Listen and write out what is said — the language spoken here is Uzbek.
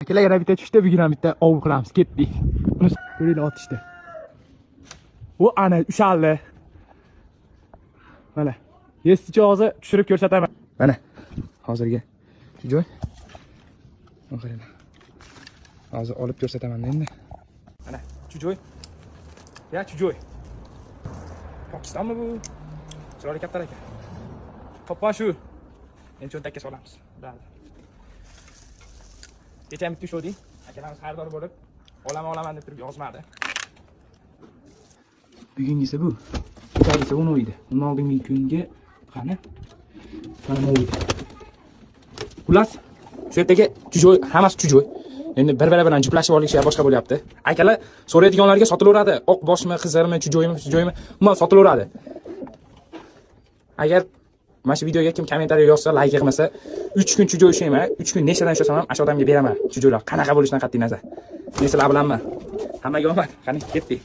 Akalar yana bitta tushdi, bugun ham bitta ov qilamiz. Ketdik. Buni ko'ringlar otishdi. Bu ana ushaldi. Mana. Yestichi hozir tushirib ko'rsataman. Mana. Hozirga. Shu joy. Qaranglar. Hozir olib ko'rsataman endi. Mana, shu joy. Ya, shu joy. Pokistonmi bu? Chiroyli kattalar ekan. To'ppa shu. Endi cho'ntakka solamiz. Bo'ldi. Kecha bitta sho'ding. Akalarimiz xaridor bo'lib, olaman deb turib yozmadi. Bugungisi bu. Kechagisi uni o'ydi. Undan oldingi kunga qani? Mana bu o'ydi. Xullas, shu yerdagi chujoy, hammasi chujoy. Endi bir-biri bilan juplashib olishi boshqa bo'lyapti. Akalar so'raydiganlarga sotilaveradi. Oq boshmi, qizarmi, chujoymi, umuman sotilaveradi. Agar mana shu videoga kim kommentariy yozsa, like qilmasa, 3 kun chujoy ushlayman. 3 kun nechtadan ushlasam ham, o'sha odamga beraman chujoylar. Qanaqa bo'lishidan qat'iy nazar. Men sizlar bilanman. Hammaga omad. Qani, ketdik.